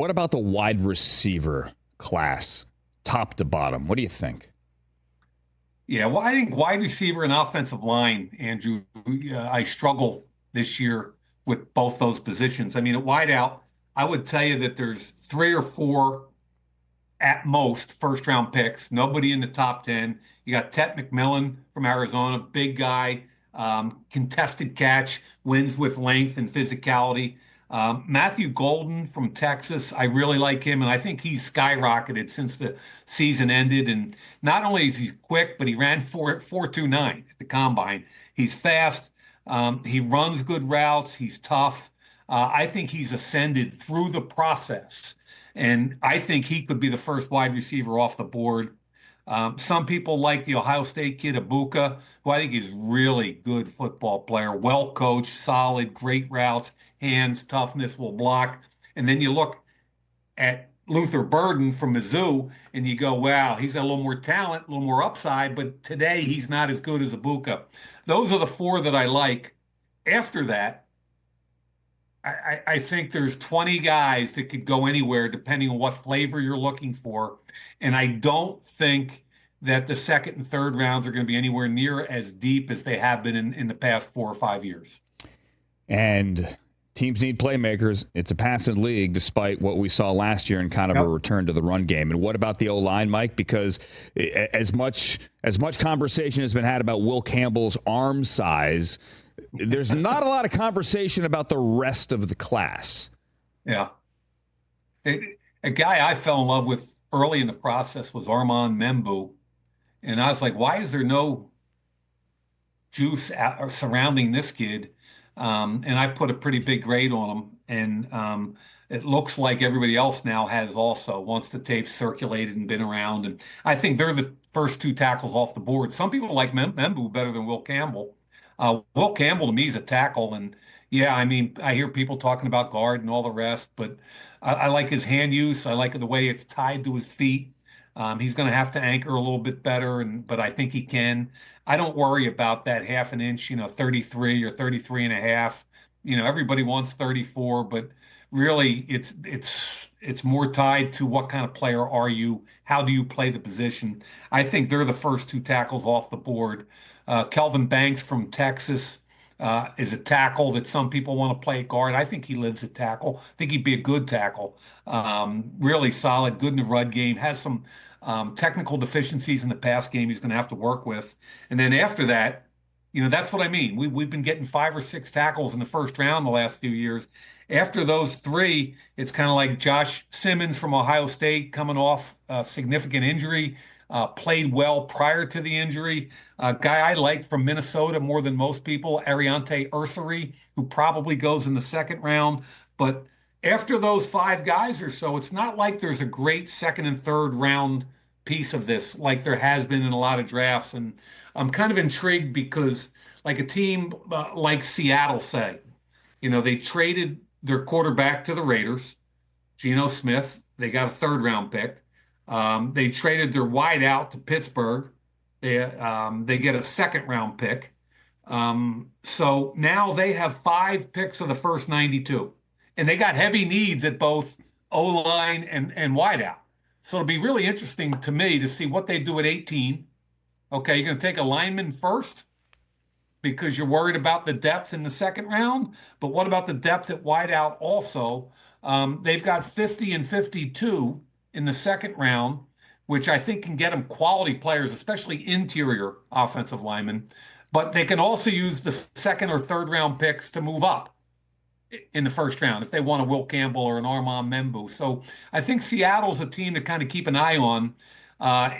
What about the wide receiver class, top to bottom? What do you think? Yeah, well, I think wide receiver and offensive line, Andrew, I struggle this year with both those positions. I mean, at wideout, I would tell you that there's three or four at most first round picks, nobody in the top 10. You got Tet McMillan from Arizona, big guy, contested catch, wins with length and physicality. Matthew Golden from Texas, I really like him, and I think he's skyrocketed since the season ended. And not only is he quick, but he ran 4.29 at the combine. He's fast. He runs good routes. He's tough. I think he's ascended through the process, and I think he could be the first wide receiver off the board. Some people like the Ohio State kid Abuka, who I think is really good football player, well coached, solid, great routes, hands, toughness, will block. And then you look at Luther Burden from Mizzou, and you go, wow, he's got a little more talent, a little more upside, but today he's not as good as Abuka. Those are the four that I like. After that, I think there's 20 guys that could go anywhere depending on what flavor you're looking for. And I don't think that the second and third rounds are going to be anywhere near as deep as they have been in the past 4 or 5 years. And teams need playmakers. It's a passing league, despite what we saw last year and kind of a return to the run game. And what about the O-line, Mike? Because as much conversation has been had about Will Campbell's arm size, there's not a lot of conversation about the rest of the class. Yeah. A guy I fell in love with early in the process was Armand Membu. And I was like, why is there no juice surrounding this kid? And I put a pretty big grade on him. And it looks like everybody else now has also, once the tape's circulated and been around. And I think they're the first two tackles off the board. Some people like Membu better than Will Campbell. Will Campbell to me is a tackle, and yeah, I mean, I hear people talking about guard and all the rest, but I like his hand use. I like the way it's tied to his feet. He's going to have to anchor a little bit better, but I think he can. I don't worry about that half an inch, 33 or 33 and a half. Everybody wants 34, but really it's more tied to what kind of player are you? How do you play the position? I think they're the first two tackles off the board. Kelvin Banks from Texas is a tackle that some people want to play at guard. I think he lives at tackle. I think he'd be a good tackle. Really solid, good in the run game, has some technical deficiencies in the pass game he's going to have to work with. And then after that, that's what I mean. We've been getting 5 or 6 tackles in the first round the last few years. After those 3, it's kind of like Josh Simmons from Ohio State coming off a significant injury. Played well prior to the injury. A guy I liked from Minnesota more than most people, Ariante Ursary, who probably goes in the second round. But after those 5 guys or so, it's not like there's a great second and third round piece of this like there has been in a lot of drafts. And I'm kind of intrigued because like a team like Seattle, say, they traded their quarterback to the Raiders, Geno Smith. They got a third round pick. They traded their wide out to Pittsburgh. They get a second round pick. So now they have 5 picks of the first 92. And they got heavy needs at both O-line and wide out. So it'll be really interesting to me to see what they do at 18. Okay, you're going to take a lineman first because you're worried about the depth in the second round. But what about the depth at wide out also? They've got 50 and 52 in the second round, which I think can get them quality players, especially interior offensive linemen. But they can also use the second or third round picks to move up in the first round if they want a Will Campbell or an Armand Membu. So I think Seattle's a team to kind of keep an eye on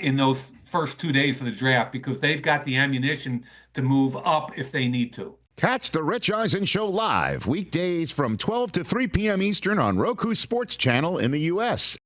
in those first 2 days of the draft because they've got the ammunition to move up if they need to. Catch the Rich Eisen Show live weekdays from 12 to 3 p.m. Eastern on Roku Sports Channel in the U.S.